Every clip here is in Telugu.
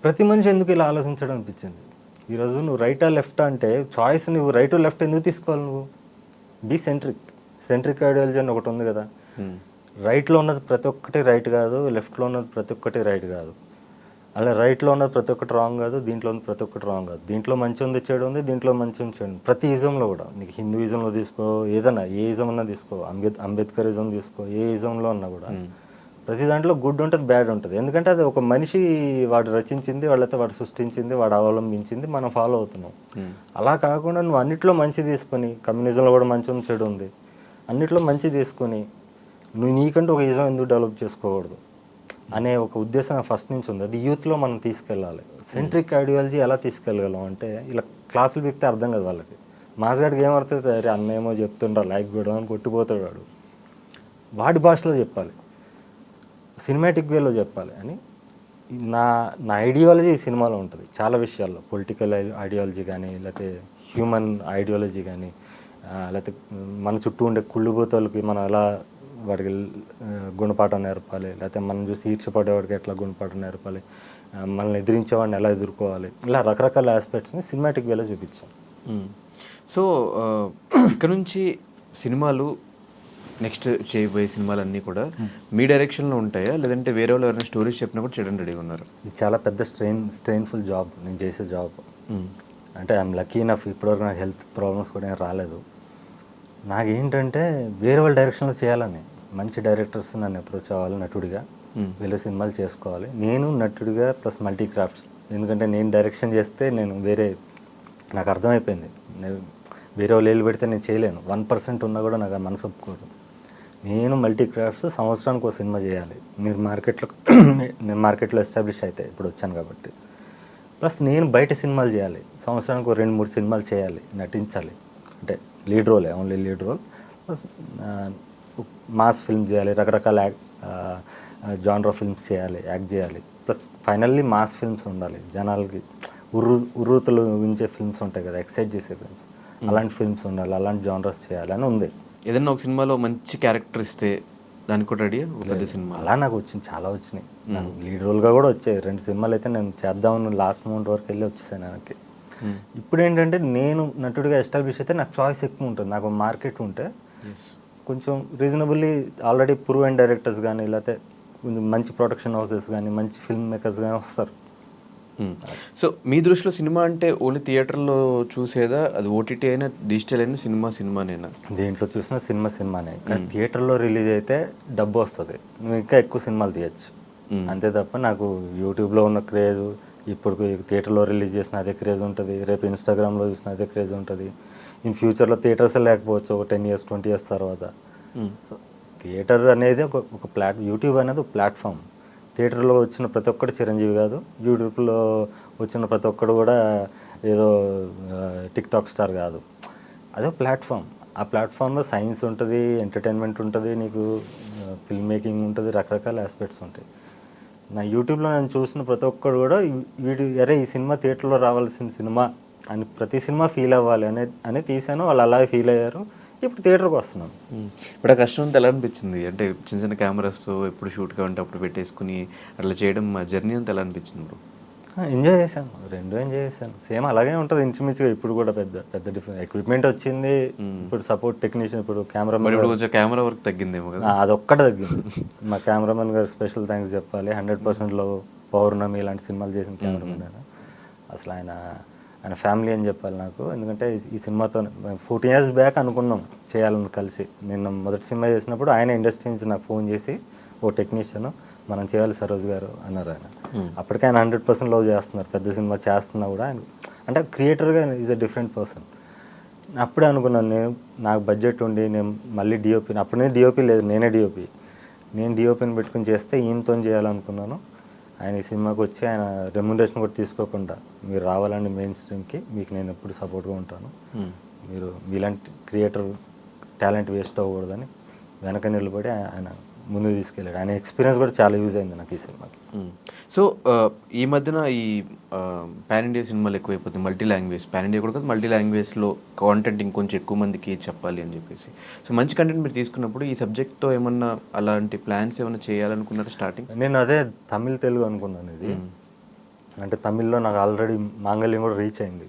ప్రతి మనిషి ఎందుకు ఇలా ఆలోచించడం అనిపించింది. ఈరోజు నువ్వు రైటా లెఫ్టా అంటే చాయిస్ నువ్వు రైట్ లెఫ్ట్ ఎందుకు తీసుకోవాలి? నువ్వు బీ సెంట్రిక్ ఐడియాలజీ అని ఒకటి ఉంది కదా. రైట్లో ఉన్నది ప్రతి ఒక్కటి రైట్ కాదు, లెఫ్ట్లో ఉన్నది ప్రతి ఒక్కటి రైట్ కాదు. అలా రైట్లో ఉన్నది ప్రతి ఒక్కటి రాంగ్ కాదు, దీంట్లో ఉంది ప్రతి ఒక్కటి రాంగ్ కాదు. దీంట్లో మంచి ఉంది, చెడు ఉంది, దీంట్లో మంచి ఉంది, చెడు ఉంది. ప్రతి ఇజంలో కూడా నీకు హిందూయిజంలో తీసుకో, ఏదన్నా ఏ ఇజం అన్నా తీసుకో, అంబేద్కరిజం తీసుకో, ఏ ఇజంలో ఉన్నా కూడా ప్రతి దాంట్లో గుడ్ ఉంటుంది, బ్యాడ్ ఉంటుంది. ఎందుకంటే అది ఒక మనిషి వాడు రచించింది, వాళ్ళైతే వాడు సృష్టించింది, వాడు అవలంబించింది, మనం ఫాలో అవుతున్నాం. అలా కాకుండా నువ్వు అన్నిట్లో మంచి తీసుకొని, కమ్యూనిజంలో కూడా మంచి ఉంది, చెడు ఉంది, అన్నిట్లో మంచి తీసుకొని నువ్వు నీకంటూ ఒక ఇజం ఎందుకు డెవలప్ చేసుకోకూడదు అనే ఒక ఉద్దేశం ఫస్ట్ నుంచి ఉంది. అది యూత్లో మనం తీసుకెళ్ళాలి. సెంట్రిక్ ఐడియాలజీ ఎలా తీసుకెళ్ళగలం అంటే ఇలా క్లాసులు పెడితే అర్థం కదా వాళ్ళకి. మాస్గాడికి ఏమవుతుంది, అరే అన్నేమో చెప్తుండ్రా లైక్ కూడా అని కొట్టిపోతాడు వాడు. వాడి భాషలో చెప్పాలి, సినిమాటిక్ వేలో చెప్పాలి అని నా ఐడియాలజీ ఈ సినిమాలో ఉంటుంది. చాలా విషయాల్లో పొలిటికల్ ఐడియాలజీ కానీ, లేకపోతే హ్యూమన్ ఐడియాలజీ కానీ, లేకపోతే మన చుట్టూ ఉండే కుళ్ళుబోతలకి మనం ఎలా వాడికి గుణపాఠం నేర్పాలి, లేకపోతే మనం చూసి ఈర్చపడేవాడికి ఎట్లా గుణపాఠం నేర్పాలి, మనల్ని ఎదిరించేవాడిని ఎలా ఎదుర్కోవాలి, ఇలా రకరకాల ఆస్పెక్ట్స్ని సినిమాటిక్ వేలో చూపించాం. సో ఇక్కడ నుంచి సినిమాలు నెక్స్ట్ చేయబోయే సినిమాలన్నీ కూడా మీ డైరెక్షన్లో ఉంటాయా, లేదంటే వేరే వాళ్ళు ఎవరైనా స్టోరీస్ చెప్పినా కూడా చేయడం రెడీగా ఉన్నారు? ఇది చాలా పెద్ద స్ట్రెయిన్ఫుల్ జాబ్ నేను చేసే జాబ్. అంటే ఐఎమ్ లక్కీ ఇనఫ్, ఇప్పటివరకు నాకు హెల్త్ ప్రాబ్లమ్స్ కూడా ఏం రాలేదు. నాకేంటంటే వేరే వాళ్ళ డైరెక్షన్లో చేయాలని, మంచి డైరెక్టర్స్ నన్ను అప్రోచ్ అవ్వాలి నటుడిగా, వీళ్ళ సినిమాలు చేసుకోవాలి. నేను నటుడిగా ప్లస్ మల్టీ క్రాఫ్ట్స్. ఎందుకంటే నేను డైరెక్షన్ చేస్తే నాకు అర్థమైపోయింది, వేరే వాళ్ళు ఏళ్ళు పెడితే నేను చేయలేను. 1% ఉన్నా కూడా నాకు మనసు ఒప్పుకోదు. నేను మల్టీ క్రాఫ్ట్స్ సంవత్సరానికి ఒక సినిమా చేయాలి. నేను మార్కెట్లో ఎస్టాబ్లిష్ అయితే ఇప్పుడు వచ్చాను కాబట్టి. ప్లస్ నేను బయట సినిమాలు చేయాలి, సంవత్సరానికి 2-3 సినిమాలు చేయాలి, నటించాలి. అంటే లీడ్ రోలే, only lead role. Plus mass film చేయాలి, రకరకాల జానర్ ఫిల్మ్స్ చేయాలి, యాక్ట్ చేయాలి. ప్లస్ ఫైనల్లీ మాస్ ఫిల్మ్స్ ఉండాలి, జనాలకి ఉర్రూతలు ఊహించే ఫిల్మ్స్ ఉంటాయి కదా, ఎక్సైట్ చేసే ఫిల్మ్స్, అలాంటి ఫిల్మ్స్ ఉండాలి, అలాంటి జానర్స్ చేయాలని ఉంది. ఏదన్నా ఒక సినిమాలో మంచి క్యారెక్టర్ ఇస్తే దానికి కూడా రెడీ పెద్ద సినిమా అలా నాకు వచ్చింది, చాలా వచ్చినాయి. నాకు లీడ్ రోల్గా కూడా వచ్చాయి 2 సినిమాలు అయితే నేను చేద్దామని లాస్ట్ మూమెంట్ వరకు వెళ్ళి వచ్చేసాను నాకు. ఇప్పుడు ఏంటంటే నేను నటుడిగా ఎస్టాబ్లిష్ అయితే నాకు చాయిస్ ఎక్కువ ఉంటుంది. నాకు మార్కెట్ ఉంటే కొంచెం reasonably already prove and directors కానీ, లేకపోతే కొంచెం మంచి ప్రొడక్షన్ హౌసెస్ కానీ, మంచి ఫిల్మ్ మేకర్స్ కానీ వస్తారు. సో మీ దృష్టిలో సినిమా అంటే ఓన్లీ థియేటర్లో చూసేదా, అది ఓటీటీ అయినా డిజిటల్ అయినా సినిమానేనా? దేంట్లో చూసినా సినిమానే. కానీ థియేటర్లో రిలీజ్ అయితే డబ్బు వస్తుంది, నువ్వు ఇంకా ఎక్కువ సినిమాలు తీయచ్చు. అంతే తప్ప నాకు యూట్యూబ్లో ఉన్న క్రేజ్ ఇప్పుడు థియేటర్లో రిలీజ్ చేసిన అదే క్రేజ్ ఉంటుంది, రేపు ఇన్స్టాగ్రామ్లో చూసిన అదే క్రేజ్ ఉంటుంది. ఇన్ ఫ్యూచర్లో థియేటర్స్ లేకపోవచ్చు ఒక 10 years 20 years తర్వాత. సో థియేటర్ అనేది ఒక యూట్యూబ్ అనేది ఒక ప్లాట్ఫామ్. థియేటర్లో వచ్చిన ప్రతి ఒక్కటి చిరంజీవి కాదు, యూట్యూబ్లో వచ్చిన ప్రతి ఒక్కడు కూడా ఏదో టిక్టాక్ స్టార్ కాదు. అదే ప్లాట్ఫామ్. ఆ ప్లాట్ఫామ్లో సైన్స్ ఉంటుంది, ఎంటర్టైన్మెంట్ ఉంటుంది, నీకు ఫిల్మ్ మేకింగ్ ఉంటుంది, రకరకాల ఆస్పెక్ట్స్ ఉంటాయి. నా యూట్యూబ్లో నేను చూసిన ప్రతి ఒక్కడు కూడా అరే ఈ సినిమా థియేటర్లో రావాల్సిన సినిమా అని, ప్రతి సినిమా ఫీల్ అవ్వాలి అని తీసాను. వాళ్ళు అలాగే ఫీల్ అయ్యారు. ఇప్పుడు థియేటర్కి వస్తున్నాను. ఇప్పుడు ఆ కష్టం అంతా ఎలా అనిపించింది? అంటే చిన్న తో ఎప్పుడు షూట్ కావాలంటే అప్పుడు పెట్టేసుకుని అట్లా చేయడం, జర్నీ అంతా ఎలా అనిపించింది బ్రో? ఎంజాయ్ చేశాను, రెండు ఎంజాయ్ చేశాను. సేమ్ అలాగే ఉంటుంది ఇంచుమించుగా. ఇప్పుడు కూడా పెద్ద డిఫరెంట్ ఎక్విప్మెంట్ వచ్చింది. ఇప్పుడు సపోర్ట్ టెక్నీషియన్, ఇప్పుడు కెమెరామెన్, కొంచెం కెమెరా వర్క్ తగ్గిందేమో కదా. అదొక్కటే తగ్గింది. మా కెమెరామెన్ గారు స్పెషల్ థ్యాంక్స్ చెప్పాలి. 100%లో పౌర్ణమి ఇలాంటి సినిమాలు చేసిన కెమెరామెన్ ఆయన. అసలు ఆయన ఫ్యామిలీ అని చెప్పాలి నాకు. ఎందుకంటే ఈ సినిమాతో 14 years బ్యాక్ అనుకున్నాం చేయాలని కలిసి. నేను మొదటి సినిమా చేసినప్పుడు ఆయన ఇండస్ట్రీ నుంచి నాకు ఫోన్ చేసి, ఓ టెక్నీషియన్ మనం చేయాలి సరోజ్ గారు అన్నారు ఆయన. అప్పటికే ఆయన 100% లవ్ చేస్తున్నారు, పెద్ద సినిమా చేస్తున్నా కూడా ఆయన. అంటే క్రియేటర్గా ఈజ్ అ డిఫరెంట్ పర్సన్. అప్పుడే అనుకున్నాను నాకు బడ్జెట్ ఉండి నేను మళ్ళీ డిఓపి, అప్పుడే డిఓపి లేదు, నేను డిఓపిని పెట్టుకుని చేస్తే ఈయనతో చేయాలనుకున్నాను. ఆయన ఈ సినిమాకి వచ్చి ఆయన రెమ్యునరేషన్ కూడా తీసుకోకుండా, మీరు రావాలండి మెయిన్ స్ట్రీమ్కి, మీకు నేను ఎప్పుడు సపోర్ట్గా ఉంటాను, మీరు మీలాంటి క్రియేటర్ టాలెంట్ వేస్ట్ అవ్వకూడదని వెనక నిలబడి ఆయన ముందుకు తీసుకెళ్ళాడు. ఆయన ఎక్స్పీరియన్స్ కూడా చాలా యూజ్ అయింది నాకు ఈ సినిమాకి. సో ఈ మధ్యన ఈ పాన్ ఇండియా సినిమాలు ఎక్కువైపోతుంది, పాన్ ఇండియా కూడా మల్టీ లాంగ్వేజ్లో కాంటెంట్ ఇంకొంచెం ఎక్కువ మందికి చెప్పాలి అని చెప్పేసి. సో మంచి కంటెంట్ మీరు తీసుకున్నప్పుడు ఈ సబ్జెక్ట్తో ఏమన్నా అలాంటి ప్లాన్స్ ఏమైనా చేయాలనుకున్నారా స్టార్టింగ్? నేను అదే తమిళ్ తెలుగు అనుకున్నాను. ఇది అంటే తమిళ్లో నాకు ఆల్రెడీ మాంగళ్యం కూడా రీచ్ అయింది.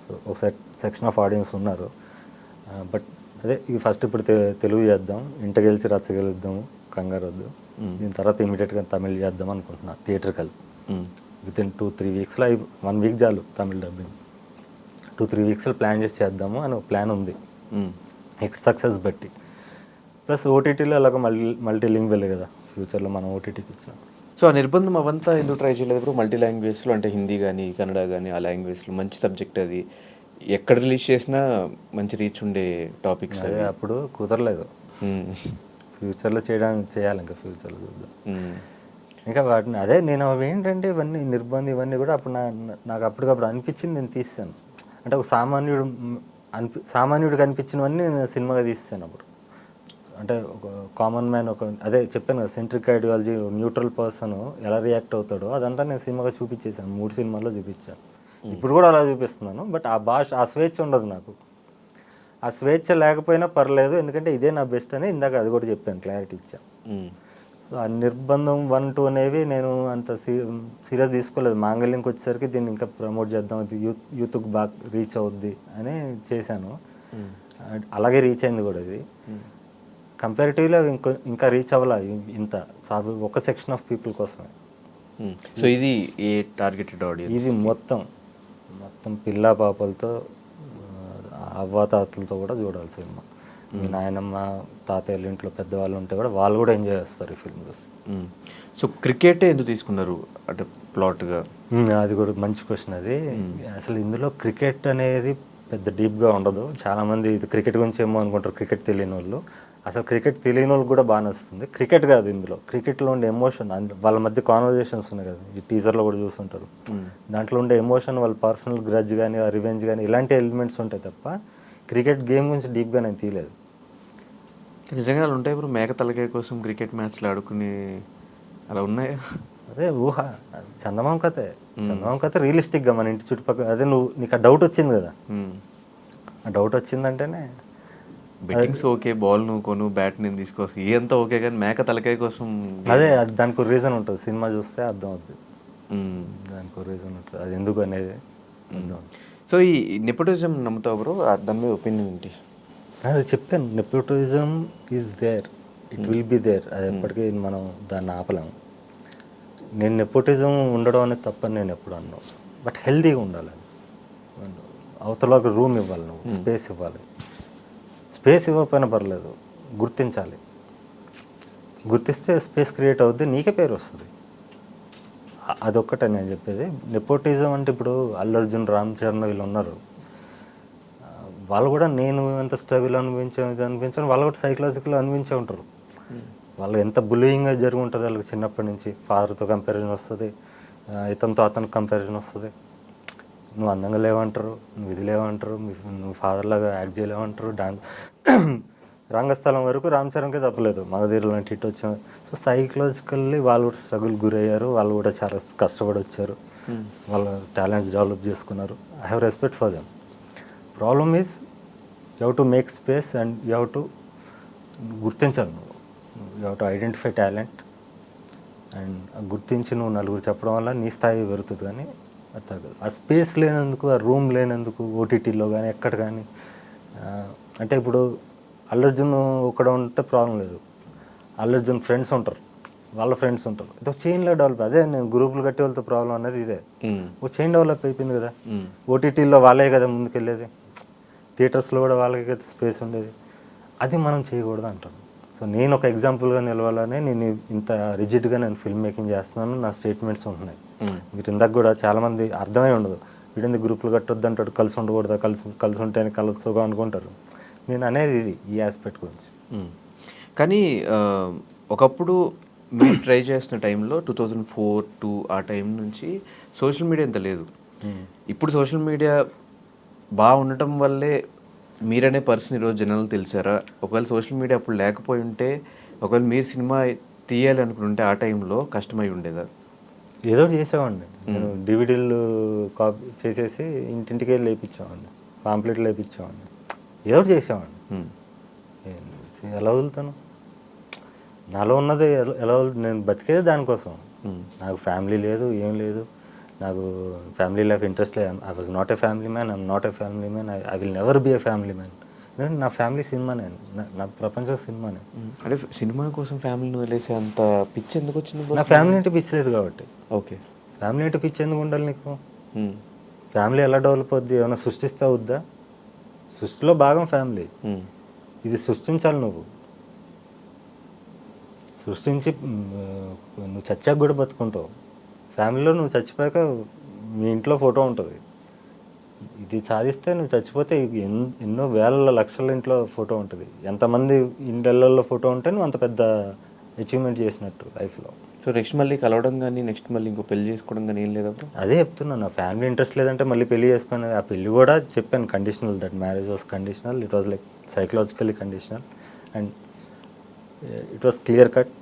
సో ఒక సెక్షన్ ఆఫ్ ఆడియన్స్ ఉన్నారు. బట్ అదే ఇది ఫస్ట్ ఇప్పుడు తెలుగు చేద్దాం, ఇంట గెలిచి రచ్చ గెలుద్దాము, కంగారు వద్దు. దీని తర్వాత ఇమీడియట్గా తమిళ్ చేద్దాం అనుకుంటున్నా థియేటర్కల్. వితిన్ 2-3 వీక్స్లో 1 వీక్ చాలు తమిళ్ డబ్బింగ్. 2-3 వీక్స్లో ప్లాన్ చేసి చేద్దాము అని ఒక ప్లాన్ ఉంది ఇక్కడ సక్సెస్ బట్టి. ప్లస్ ఓటీటీలో అలాగ మల్టీ లింగ్వెల్ కదా ఫ్యూచర్లో మనం ఓటీటీకి ఇచ్చాం. సో ఆ నిర్బంధం అవంతా ఎందుకు ట్రై చేయలేదు బ్రో? మల్టీ లాంగ్వేజ్లో అంటే హిందీ కానీ కన్నడ కానీ ఆ లాంగ్వేజ్లో మంచి సబ్జెక్ట్ అది, ఎక్కడ రిలీజ్ చేసినా మంచి రీచ్ ఉండే టాపిక్స్ అదే అప్పుడు కుదరలేదు. ఫ్యూచర్లో చేయాలి ఇంకా ఫ్యూచర్లో చూద్దాం. ఇంకా వాటిని అదే నేను అవి ఏంటంటే ఇవన్నీ నిర్బంధం ఇవన్నీ కూడా అప్పుడు నాకు అప్పటికప్పుడు అనిపించింది నేను తీసాను. అంటే ఒక సామాన్యుడికి అనిపించినవన్నీ నేను సినిమాగా తీసాను అప్పుడు. అంటే ఒక కామన్ మ్యాన్ అదే చెప్పాను కదా సెంట్రిక్ ఐడియాలజీ, న్యూట్రల్ పర్సన్ ఎలా రియాక్ట్ అవుతాడో అదంతా నేను సినిమాగా చూపించేసాను. 3 సినిమాల్లో చూపించాను. ఇప్పుడు కూడా అలా చూపిస్తున్నాను. బట్ ఆ భాష ఆ స్వేచ్ఛ ఉండదు నాకు. ఆ స్వేచ్ఛ లేకపోయినా పర్లేదు, ఎందుకంటే ఇదే నా బెస్ట్ అని ఇందాక అది కూడా చెప్పాను, క్లారిటీ ఇచ్చాను. సో ఆ నిర్బంధం 1-2 అనేవి నేను అంత సీరియస్ తీసుకోలేదు. మాంగళ్యంకి వచ్చేసరికి దీన్ని ఇంకా ప్రమోట్ చేద్దాం, అది యూత్కి బాగా రీచ్ అవుద్ది అని చేశాను. అలాగే రీచ్ అయింది కూడా ఇది. కంపారిటివ్లో ఇంకా రీచ్ అవ్వాల ఇంత ఒక సెక్షన్ ఆఫ్ పీపుల్ కోసమే. సో ఇది ఏ టార్గెటెడ్ ఆడియన్స్? ఇది మొత్తం పిల్లా పాపలతో అవ్వాతాతలతో కూడా చూడాలి సినిమా. మీ నాయనమ్మ తాతయ్యల ఇంట్లో పెద్దవాళ్ళు ఉంటే కూడా వాళ్ళు కూడా ఎంజాయ్ చేస్తారు ఈ ఫిల్మ్ చూసి. సో క్రికెటే ఎందుకు తీసుకున్నారు అంటే ప్లాట్గా? అది కూడా మంచి క్వశ్చన్. అది అసలు ఇందులో క్రికెట్ అనేది పెద్ద డీప్గా ఉండదు. చాలామంది ఇది క్రికెట్ గురించి ఏమో అనుకుంటారు, క్రికెట్ తెలియని వాళ్ళు. అసలు క్రికెట్ తెలియని వాళ్ళకి కూడా బాగా నచ్చుతుంది. క్రికెట్ కాదు ఇందులో, క్రికెట్లో ఉండే ఎమోషన్, వాళ్ళ మధ్య కాన్వర్జేషన్స్ ఉన్నాయి కదా, ఈ టీజర్లో కూడా చూస్తుంటారు. దాంట్లో ఉండే ఎమోషన్, వాళ్ళ పర్సనల్ గ్రడ్జ్ కానీ రివెంజ్ కానీ ఇలాంటి ఎలిమెంట్స్ ఉంటాయి తప్ప క్రికెట్ గేమ్ గురించి డీప్గా నేను తీయలేదు. నిజంగా అలా ఉంటాయి ఇప్పుడు మేక తలకాయ కోసం క్రికెట్ మ్యాచ్లు ఆడుకుని అలా ఉన్నాయా? అదే ఊహ, చందమామ కథ రియలిస్టిక్గా మన ఇంటి చుట్టుపక్కల. అదే నీకు ఆ డౌట్ వచ్చింది కదా, ఆ డౌట్ వచ్చిందంటేనే బెట్టింగ్స్ ఓకే, బాల్ నువ్వు కొను, బ్యాట్ నేను తీసుకోవచ్చు, ఇదంతా ఓకే, కానీ మేక తలకాయ కోసం అదే దానికి ఒక రీజన్ ఉంటుంది. సినిమా చూస్తే అర్థం అవుతుంది, దానికి ఒక రీజన్ ఉంటుంది, అది ఎందుకు అనేది అర్థం. సో ఈ నెపోటిజం నమ్ముతావు బ్రో? దాని మీద ఒపీనియన్ ఏంటి? అది చెప్పాను, nepotism is there, it will be there. అది ఎప్పటికీ మనం దాన్ని ఆపలేము. నేను నెపోటిజం ఉండడం అనేది తప్పని నేను ఎప్పుడు అన్నాను. బట్ హెల్తీగా ఉండాలి, అవతల రూమ్ ఇవ్వాలి, నువ్వు స్పేస్ ఇవ్వాలి. స్పేస్ ఇవ్వకపోయినా పర్లేదు, గుర్తించాలి. గుర్తిస్తే స్పేస్ క్రియేట్ అవుద్ది, నీకే పేరు వస్తుంది. అదొక్కటే నేను చెప్పేది. నెపోటిజం అంటే ఇప్పుడు అల్లు అర్జున్, రామ్ చరణ్ వీళ్ళు ఉన్నారు, వాళ్ళు కూడా నేను ఎంత స్ట్రగుల్ అనిపించాను వాళ్ళు కూడా సైకలాజికల్ అనిపించే ఉంటారు. వాళ్ళు ఎంత బుల్లింగ్గా జరిగి ఉంటుంది వాళ్ళకి చిన్నప్పటి నుంచి. ఫాదర్తో కంపారిజన్ వస్తుంది, ఇతనితో అతనికి కంపారిజన్ వస్తుంది. నువ్వు అందంగా లేవంటారు, నువ్వు ఇది లేవంటారు, నువ్వు ఫాదర్ లాగా యాక్ట్ చేయలేమంటారు. రంగస్థలం వరకు రామ్ చరణ్కే తప్పలేదు, మగధీరలో లాంటి హిట్ వచ్చాము. సో సైకలాజికల్లీ వాళ్ళు కూడా స్ట్రగుల్ గురయ్యారు, వాళ్ళు కూడా చాలా కష్టపడి వచ్చారు, వాళ్ళ టాలెంట్స్ డెవలప్ చేసుకున్నారు. I have respect for them. Problem is you have to make space and you have to గుర్తించాలి. నువ్వు you have to identify talent and గుర్తించి నువ్వు నలుగురు చెప్పడం వల్ల నీ స్థాయి పెరుగుతుంది. కానీ అర్థం కాదు, ఆ స్పేస్ లేనందుకు, ఆ రూమ్ లేనందుకు, ఓటీటీలో కానీ ఎక్కడ కానీ. అంటే ఇప్పుడు అల్లు అర్జున్ ఒక్కడ ఉంటే ప్రాబ్లం లేదు, అల్లు అర్జున్ ఫ్రెండ్స్ ఉంటారు, వాళ్ళ ఫ్రెండ్స్ ఉంటారు, ఇది చైన్లో డెవలప్. అదే నేను గ్రూపులు కట్టి వెళ్తే ప్రాబ్లం అనేది ఇదే. ఒక చైన్ డెవలప్ అయిపోయింది కదా. ఓటీటీలో వాళ్ళే కదా ముందుకెళ్ళేది, థియేటర్స్లో కూడా వాళ్ళకి కదా స్పేస్ ఉండేది. అది మనం చేయకూడదు అంటాను. సో నేను ఒక ఎగ్జాంపుల్గా నిలవాలని నేను ఇంత రిజిడ్గా నేను ఫిల్మ్ మేకింగ్ చేస్తున్నాను, నా స్టేట్మెంట్స్ ఉంటున్నాయి. మీరు ఇందాక కూడా చాలామంది అర్థమై ఉండదు, వీడింది గ్రూపులు కట్టొద్దు అంటాడు, కలిసి ఉండకూడదా, కలిసి ఉంటేనే కలుసుకోగా అనుకుంటారు. నేను అనేది ఇది, ఈ ఆస్పెక్ట్ గురించి. కానీ ఒకప్పుడు మీరు ట్రై చేస్తున్న టైంలో 2004 ఆ టైం నుంచి సోషల్ మీడియా ఇంత లేదు. ఇప్పుడు సోషల్ మీడియా బాగా ఉండటం వల్లే మీరనే పర్సన్ ఈరోజు జనాలు తెలిసారా? ఒకవేళ సోషల్ మీడియా అప్పుడు లేకపోయి ఉంటే, ఒకవేళ మీరు సినిమా తీయాలి అనుకుంటే ఆ టైంలో కష్టమై ఉండేదా? ఏదో చేసేవాడిని నేను, డివిడీలు కాపీ చేసేసి ఇంటింటికి వెళ్ళి వేయించేవాడిని, పాంప్లెట్లు వేయించేవాడిని, ఏదో చేసేవాడిని. ఎలా వదులుతాను? నాలో ఉన్నది ఎలా నేను బతికేది దానికోసం. నాకు ఫ్యామిలీ లేదు, ఏం లేదు, నాకు ఫ్యామిలీ లైఫ్ ఇంట్రెస్ట్ లేదు. I was not a family man, I'm not a family man, I will never be a family man. నా ఫ్యామిలీ సినిమానే, నా ప్రపంచం సినిమానే. అంటే సినిమా కోసం ఫ్యామిలీని వదిలేసే అంత పిచ్చి ఎందుకు వచ్చింది bro? నా ఫ్యామిలీ అంటే పిచ్చి లేదు కాబట్టి. ఓకే. ఫ్యామిలీ అంటే పిచ్చి ఎందుకు ఉండాలి నీకు? ఫ్యామిలీ ఎలా డెవలప్ అవుద్ది? ఏమైనా సృష్టిస్తే అవుద్దా? సృష్టిలో భాగం ఫ్యామిలీ. ఇది సృష్టించాలి నువ్వు. సృష్టించి నువ్వు చచ్చాక కూడా బతుకుంటావు. ఫ్యామిలీలో నువ్వు చచ్చిపోయాక మీ ఇంట్లో ఫోటో ఉంటుంది. ఇది సాధిస్తే నువ్వు చచ్చిపోతే ఎన్నో వేల లక్షల ఇంట్లో ఫోటో ఉంటుంది. ఎంతమంది ఇండ్లలో ఫోటో ఉంటే నువ్వు అంత పెద్ద అచీవ్మెంట్ చేసినట్టు లైఫ్లో. సో నెక్స్ట్ మళ్ళీ కలవడం కానీ నెక్స్ట్ మళ్ళీ ఇంకో పెళ్లి చేసుకోవడం కానీ ఏం లేదా? అదే చెప్తున్నాను, నా ఫ్యామిలీ ఇంట్రెస్ట్ లేదంటే మళ్ళీ పెళ్లి చేసుకుని, ఆ పెళ్లి కూడా చెప్పాను conditional, that marriage was conditional, it was like psychologically conditional and it was clear cut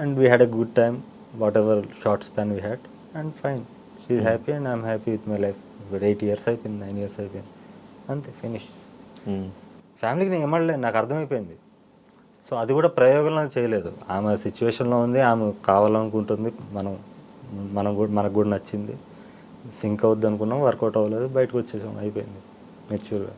and we had a good time, what ever short span we had and fine. She is happy and I'm happy with my life. 8 years అయిపోయింది, 9 years అయిపోయింది, అంతే, ఫినిష్. ఫ్యామిలీకి నేను ఏమడలేదు, నాకు అర్థమైపోయింది. సో అది కూడా ప్రయోగంలో చేయలేదు. ఆమె సిచ్యువేషన్లో ఉంది, ఆమె కావాలనుకుంటుంది, మనకు కూడా నచ్చింది, సింక్ అవుద్ది అనుకున్నాం, వర్కౌట్ అవ్వలేదు, బయటకు వచ్చేసాం, అయిపోయింది మెచ్యూర్గా.